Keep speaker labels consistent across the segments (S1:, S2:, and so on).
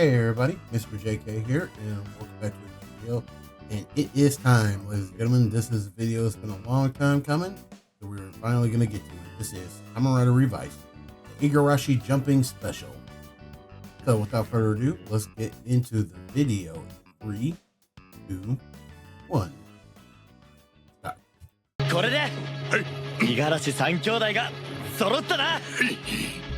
S1: Hey everybody, Mr. JK here, and welcome back to the video. And it is time, ladies and gentlemen. This video has been a long time coming, so we're finally gonna get to it. This is Kamen Revice, the Igarashi jumping special. So without further ado, let's get into the video. 3, 2, 1. Start.
S2: これで、五十嵐三兄弟が揃ったな。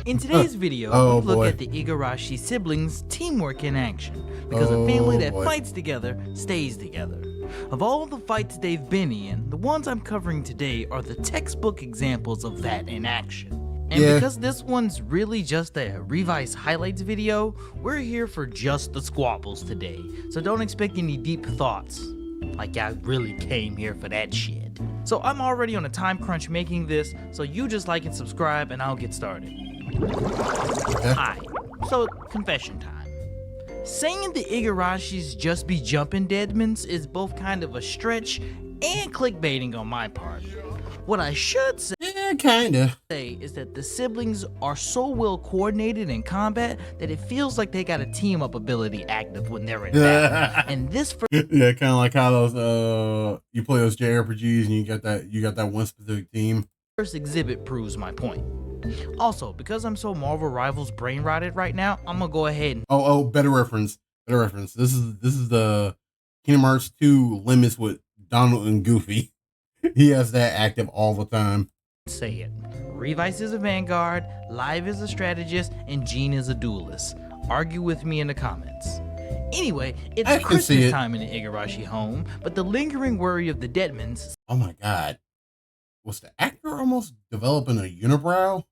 S3: In today's video,
S1: Oh,
S3: we look
S1: boy.
S3: at the Igarashi siblings' teamwork in action, because a family that fights together stays together. Of all the fights they've been in, the ones I'm covering today are the textbook examples of that in action. And because this one's really just a Revice highlights video, we're here for just the squabbles today, so don't expect any deep thoughts. Like I really came here for that shit. So I'm already on a time crunch making this, so you just like and subscribe and I'll get started. Hi, so confession time. Saying the Igarashis just be jumping deadmans is both kind of a stretch and clickbaiting on my part. What I should say
S1: Kinda.
S3: is that the siblings are so well coordinated in combat that it feels like they got a team up ability active when they're in battle. And this
S1: Yeah, kind of like how those you play those JRPGs and you got that one specific team.
S3: first exhibit proves my point. Also, because I'm so Marvel Rivals brain rotted right now, I'm gonna go ahead and
S1: Better reference. This is the Kingdom Hearts 2 limits with Donald and Goofy. He has that active all the time.
S3: say it. Revice is a vanguard, Live is a strategist, and Gene is a duelist. Argue with me in the comments. Anyway,
S1: I
S3: it's
S1: can see
S3: Christmas
S1: it.
S3: time in the Igarashi home, but the lingering worry of the Deadmans
S1: Oh my god. Was the actor almost developing a unibrow?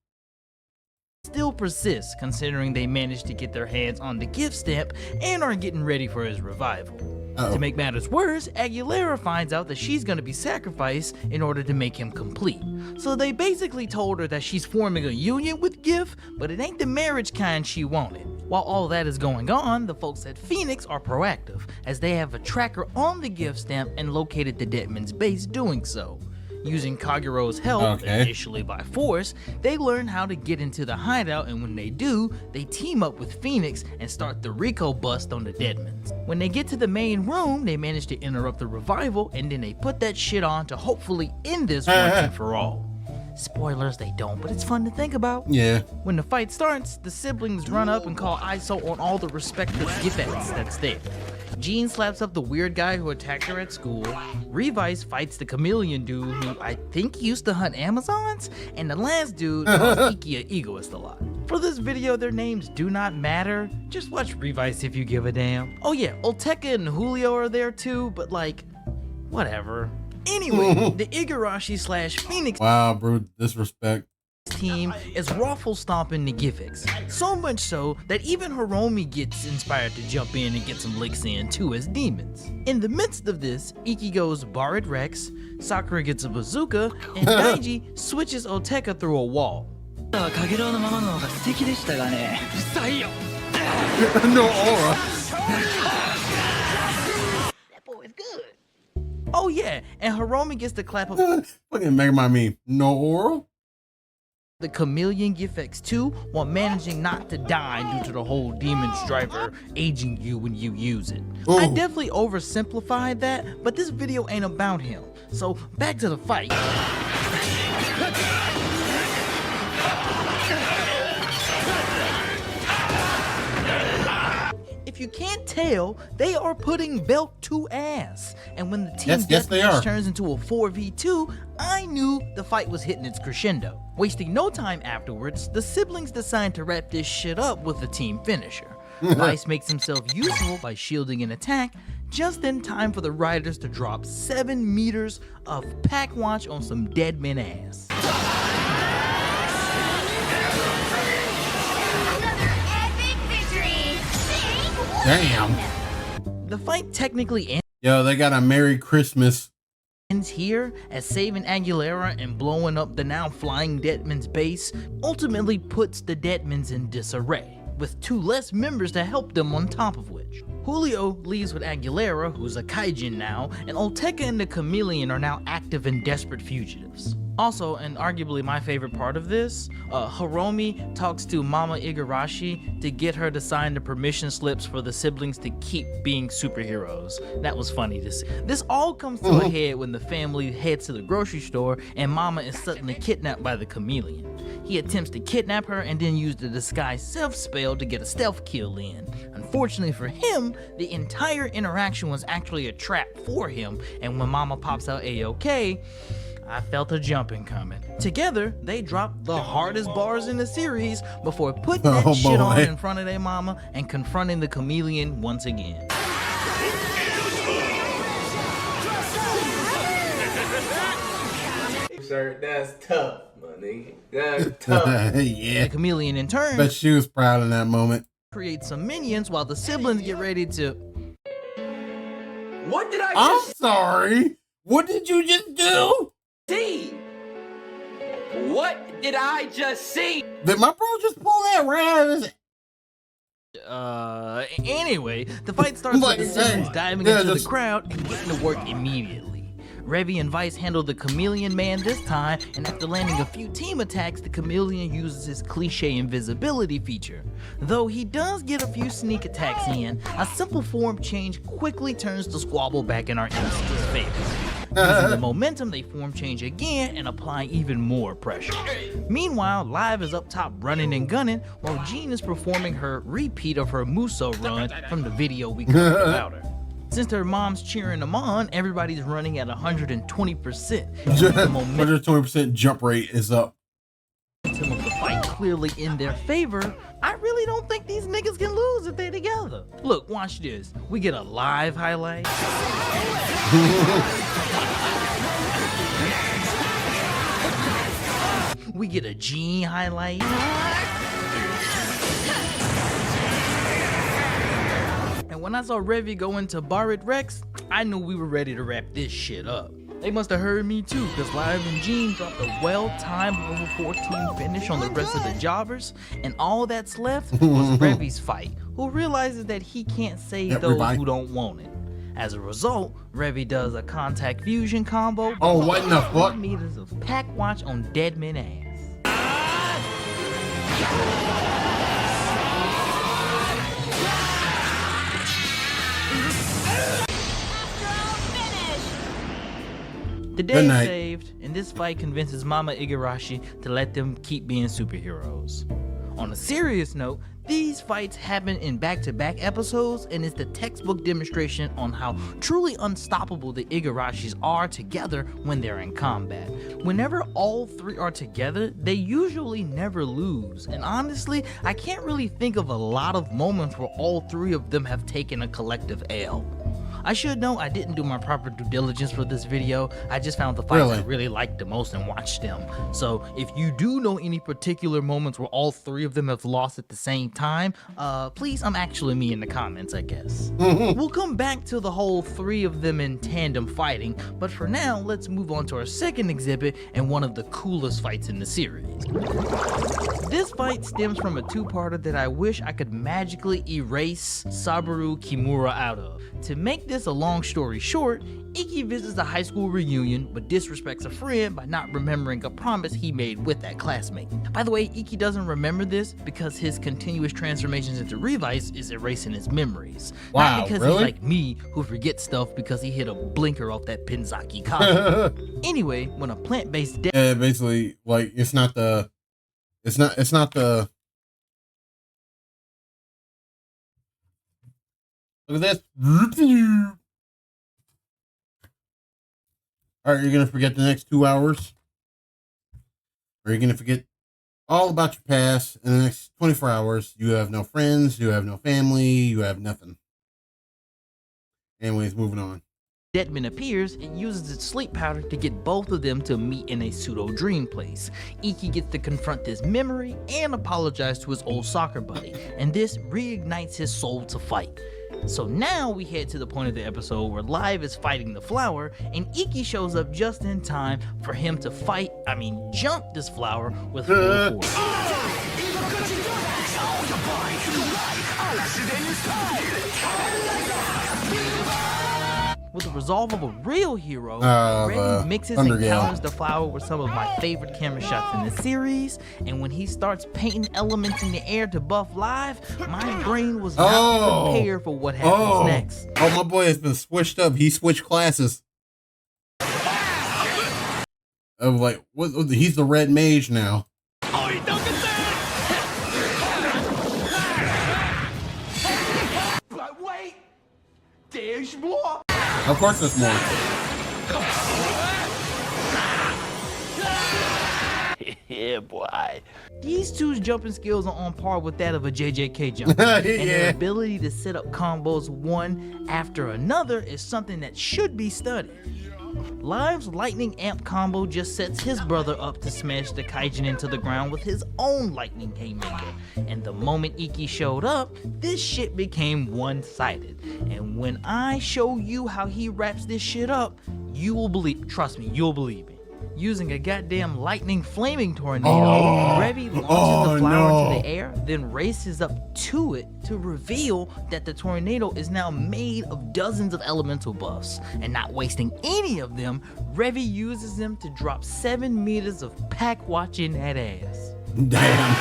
S3: still persists, considering they managed to get their hands on the gift stamp and are getting ready for his revival. To make matters worse, Aguilera finds out that she's gonna be sacrificed in order to make him complete. So they basically told her that she's forming a union with Gift, but it ain't the marriage kind she wanted. While all that is going on, the folks at Phoenix are proactive, as they have a tracker on the gift stamp and located the Deadman's base doing so. Using Kagero's help, initially by force, they learn how to get into the hideout, and when they do, they team up with Phoenix and start the Rico bust on the Deadmans. When they get to the main room, they manage to interrupt the revival, and then they put that shit on to hopefully end this once and for all. Spoilers, they don't, but it's fun to think about.
S1: Yeah.
S3: When the fight starts, the siblings run up and call ISO on all the respective gifts that's there. Jean slaps up the weird guy who attacked her at school. Revice fights the chameleon dude who I think used to hunt Amazons, and the last dude calls Iki an egoist a lot. For this video, their names do not matter. Just watch Revice if you give a damn. Oh yeah, Olteka and Julio are there too, but like, whatever. Anyway, the Igarashi / Phoenix
S1: Wow, bro, disrespect.
S3: team is raffle stomping the Gifix. So much so that even Hiromi gets inspired to jump in and get some licks in too as demons. In the midst of this, Iki goes Barret Rex, Sakura gets a bazooka, and Daiji switches Oteka through a wall.
S1: No aura.
S3: Oh yeah, and Hiromi gets to clap up
S1: Fucking Mega Man meme. No aura?
S3: the Chameleon Gifix too, while managing not to die due to the whole Demon's Driver aging you when you use it. I definitely oversimplified that, but this video ain't about him. So back to the fight. If you can't tell, they are putting belt to ass. And when the team deathmatch turns into a 4v2, I knew the fight was hitting its crescendo. Wasting no time afterwards, the siblings decide to wrap this shit up with a team finisher. Vice makes himself useful by shielding an attack, just in time for the riders to drop 7 meters of pack watch on some deadman ass.
S1: Damn.
S3: The fight technically ends.
S1: Yo, they got a Merry Christmas.
S3: Ends here, as saving Aguilera and blowing up the now flying Deadman's base ultimately puts the Deadmans in disarray. with 2 less members to help them on top of which. Julio leaves with Aguilera, who's a kaijin now, and Olteka and the Chameleon are now active and desperate fugitives. Also, and arguably my favorite part of this, Hiromi talks to Mama Igarashi to get her to sign the permission slips for the siblings to keep being superheroes. That was funny to see. This all comes to a head when the family heads to the grocery store and Mama is suddenly kidnapped by the Chameleon. He attempts to kidnap her and then use the disguise self spell to get a stealth kill in. Unfortunately for him, the entire interaction was actually a trap for him, and when Mama pops out A-OK, I felt a jumping coming. Together, they dropped the hardest bars in the series before putting that shit on in front of their mama and confronting the Chameleon once again.
S4: Sir, that's tough, my nigga. That's tough.
S1: Yeah.
S3: The Chameleon in turn,
S1: But she was proud in that moment.
S3: creates some minions while the siblings get ready to...
S4: What did I
S1: I'm
S4: just
S1: sorry. What did you just do?
S4: see? What did I just see?
S1: Did my bro just pull that right out of his...
S3: Anyway, the fight starts with the siblings diving into the crowd and getting to work immediately. Revi and Vice handle the Chameleon Man this time, and after landing a few team attacks, the Chameleon uses his cliche invisibility feature. Though he does get a few sneak attacks in, a simple form change quickly turns the squabble back in our MC's favor. Using the momentum, they form change again and apply even more pressure. Meanwhile, Live is up top running and gunning, while Jean is performing her repeat of her Muso run from the video we covered about her. Since her mom's cheering them on, everybody's running at 120%.
S1: 120% jump rate is up.
S3: Momentum of the fight clearly in their favor. I really don't think these niggas can lose if they're together. Look, watch this. We get a Live highlight. We get a Jean highlight. And when I saw Revi go into Barret Rex, I knew we were ready to wrap this shit up. They must have heard me too, because Live and Jean dropped a well-timed level 14 finish on the rest of the jobbers, and all that's left was Revi's fight, who realizes that he can't save those who don't want it. As a result, Revi does a contact fusion combo.
S1: Oh, what in the fuck?
S3: Meters of pack watch on Deadman ass. The day is saved, and this fight convinces Mama Igarashi to let them keep being superheroes. On a serious note, these fights happen in back-to-back episodes, and it's the textbook demonstration on how truly unstoppable the Igarashis are together when they're in combat. Whenever all 3 are together, they usually never lose, and honestly, I can't really think of a lot of moments where all 3 of them have taken a collective L. I should know I didn't do my proper due diligence for this video. I just found the fights I really liked the most and watched them. So if you do know any particular moments where all 3 of them have lost at the same time, please actually me in the comments, I guess. We'll come back to the whole 3 of them in tandem fighting, but for now, let's move on to our second exhibit and one of the coolest fights in the series. This fight stems from a 2-parter that I wish I could magically erase Sabaru Kimura out of. To make this a long story short, Iki visits a high school reunion but disrespects a friend by not remembering a promise he made with that classmate. By the way, Iki doesn't remember this because his continuous transformations into Revice is erasing his memories.
S1: Wow,
S3: not because
S1: really?
S3: He's like me who forgets stuff because he hit a blinker off that Penzaki Kamen. Anyway, when a plant-based
S1: yeah, basically, like, it's not the look at this. Alright, you're gonna forget the next 2 hours? Or you're gonna forget all about your past in the next 24 hours. You have no friends, you have no family, you have nothing. Anyways, moving on.
S3: Deadman appears and uses its sleep powder to get both of them to meet in a pseudo dream place. Iki gets to confront this memory and apologize to his old soccer buddy, and this reignites his soul to fight. So now we head to the point of the episode where Live is fighting the flower, and Iki shows up just in time for him to jump this flower with full force. With the resolve of a real hero, Ready mixes and counters the flower with some of my favorite camera shots in the series, and when he starts painting elements in the air to buff live, my brain was not prepared for what happens next.
S1: Oh, my boy has been switched up. He switched classes. I'm like, what? He's the red mage now.
S2: But wait, there's more.
S1: Of course there's more.
S2: Yeah, boy.
S3: These two's jumping skills are on par with that of a JJK jumper, and their ability to set up combos one after another is something that should be studied. Live's lightning amp combo just sets his brother up to smash the Kaijin into the ground with his own lightning haymaker, and the moment Iki showed up, this shit became one-sided. And when I show you how he wraps this shit up, you will believe, trust me, you'll believe me. Using a goddamn lightning flaming tornado, Revi launches the flower into the air, then races up to it to reveal that the tornado is now made of dozens of elemental buffs. And not wasting any of them, Revi uses them to drop 7 meters of pack watching that ass.
S1: Damn.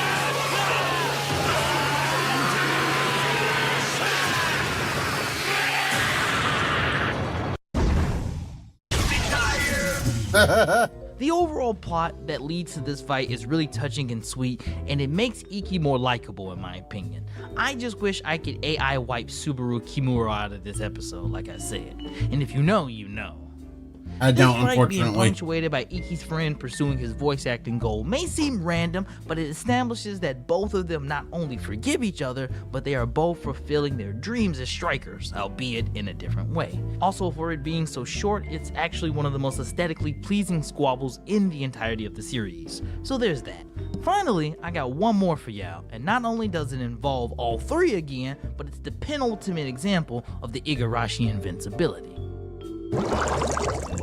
S3: The overall plot that leads to this fight is really touching and sweet, and it makes Iki more likable in my opinion. I just wish I could AI wipe Subaru Kimura out of this episode, like I said. And if you know, you know.
S1: I don't,
S3: this fight being
S1: unfortunately.
S3: punctuated by Iki's friend pursuing his voice acting goal may seem random, but it establishes that both of them not only forgive each other, but they are both fulfilling their dreams as strikers, albeit in a different way. Also, for it being so short, it's actually one of the most aesthetically pleasing squabbles in the entirety of the series. So there's that. Finally, I got one more for y'all, and not only does it involve all three again, but it's the penultimate example of the Igarashi invincibility.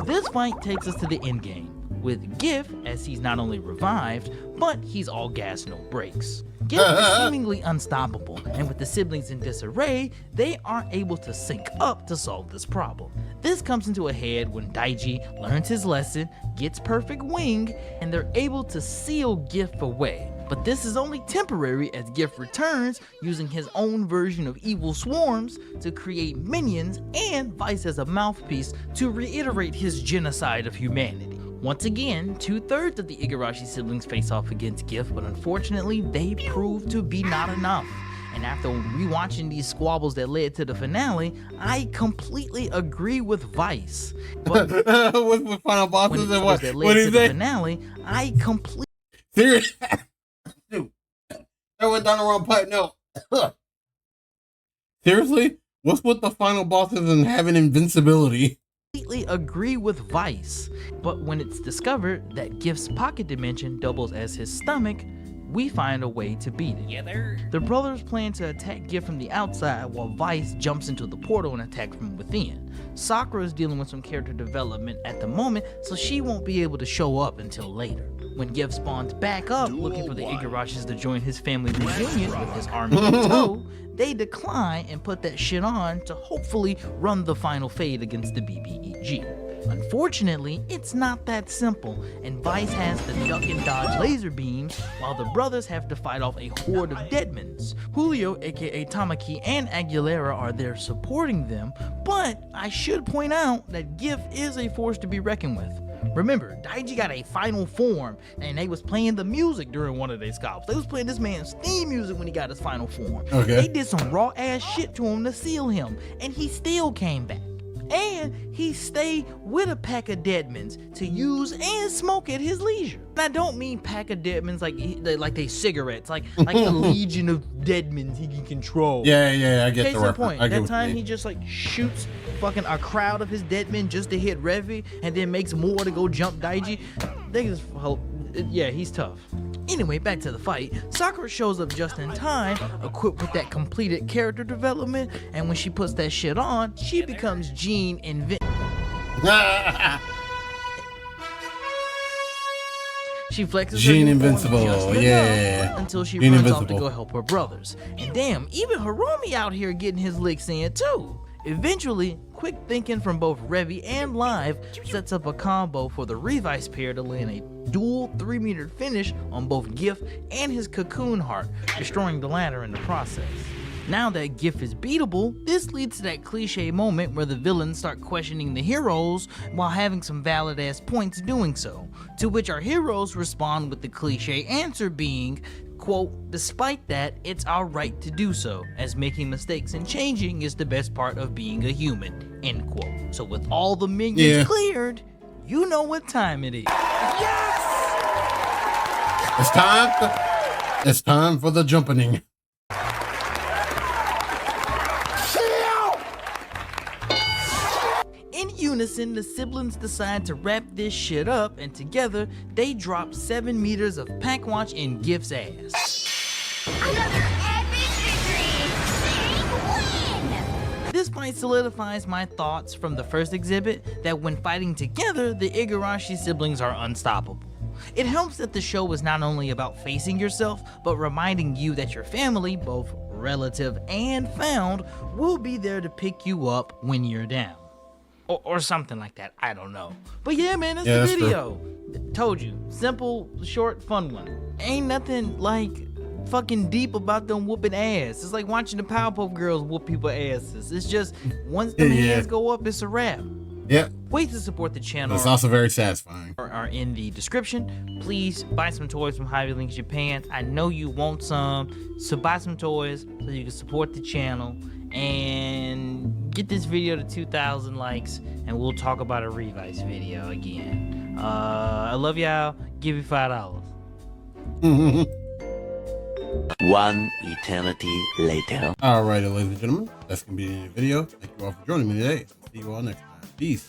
S3: This fight takes us to the endgame, with Gif, as he's not only revived, but he's all gas, no brakes. Gif is seemingly unstoppable, and with the siblings in disarray, they aren't able to sync up to solve this problem. This comes into a head when Daiji learns his lesson, gets perfect wing, and they're able to seal Gif away. But this is only temporary as Gif returns using his own version of evil swarms to create minions and Vice as a mouthpiece to reiterate his genocide of humanity. Once again, 2/3 of the Igarashi siblings face off against Gif, but unfortunately they prove to be not enough. And after rewatching these squabbles that led to the finale, I completely agree with Vice. But
S1: with final bosses and what
S3: that
S1: is
S3: led to the
S1: that?
S3: finale, I completely
S1: Serious? Dude, that went down the wrong pipe. No. Seriously? What's with the final bosses and having invincibility?
S3: agree with Vice, but when it's discovered that Gif's pocket dimension doubles as his stomach, we find a way to beat it. The brothers plan to attack Gif from the outside while Vice jumps into the portal and attacks from within. Sakura is dealing with some character development at the moment, so she won't be able to show up until later. When Gif spawns back up looking for the Igarashis to join his family reunion with his army in tow, they decline and put that shit on to hopefully run the final fade against the BBEG. Unfortunately, it's not that simple, and Vice has to duck and dodge laser beams while the brothers have to fight off a horde of deadmans. Julio, aka Tamaki, and Aguilera are there supporting them, but I should point out that Gif is a force to be reckoned with. Remember, Daiji got a final form, and they was playing the music during one of their scalps. They was playing this man's theme music when he got his final form.
S1: Okay.
S3: They did some raw ass shit to him to seal him, and he still came back. And he stayed with a pack of deadmans to use and smoke at his leisure. And I don't mean pack of deadmans like they cigarettes, like the legion of deadmans he can control.
S1: Yeah, I get
S3: Case
S1: the
S3: in
S1: reference.
S3: point,
S1: I get
S3: that
S1: what you
S3: time
S1: mean.
S3: he just like shoots fucking a crowd of his deadmen just to hit Revi, and then makes more to go jump Daiji. Yeah, he's tough. Anyway, back to the fight. Sakura shows up just in time, equipped with that completed character development, and when she puts that shit on, she becomes Jean She flexes
S1: Jean
S3: her new form
S1: Invincible,
S3: just enough
S1: yeah.
S3: until she
S1: Jean
S3: runs off to
S1: Invincible.
S3: go help her brothers. And damn, even Hiromi out here getting his licks in too. Eventually, quick thinking from both Revi and Live sets up a combo for the Revice pair to land a dual 3-meter finish on both Giff and his Cocoon Heart, destroying the latter in the process. Now that Giff is beatable, this leads to that cliche moment where the villains start questioning the heroes while having some valid ass points doing so, to which our heroes respond with the cliche answer being, quote, despite that, it's our right to do so, as making mistakes and changing is the best part of being a human, end quote. So with all the minions cleared, you know what time it is. Yes!
S1: It's time for the jumpening.
S3: In unison, the siblings decide to wrap this shit up, and together, they drop 7 meters of pack watch in Giff's ass.
S5: Another epic victory! Big win!
S3: This fight solidifies my thoughts from the first exhibit that when fighting together, the Igarashi siblings are unstoppable. It helps that the show is not only about facing yourself, but reminding you that your family, both relative and found, will be there to pick you up when you're down. Or something like that, I don't know. But yeah, man, that's the video. Told you, simple, short, fun one. Ain't nothing like fucking deep about them whooping ass. It's like watching the Powerpuff Girls whoop people's asses. It's just, once the hands go up, it's a wrap.
S1: Yep.
S3: Ways to support the channel.
S1: It's also very satisfying.
S3: Are in the description. Please buy some toys from Hobby Links Japan. I know you want some, so buy some toys so you can support the channel and get this video to 2,000 likes, and we'll talk about a Revice video again. I love y'all. Give me $5.
S2: One eternity later.
S1: Alright, ladies and gentlemen, that's gonna be the end of the video. Thank you all for joining me today. See you all next time. Peace.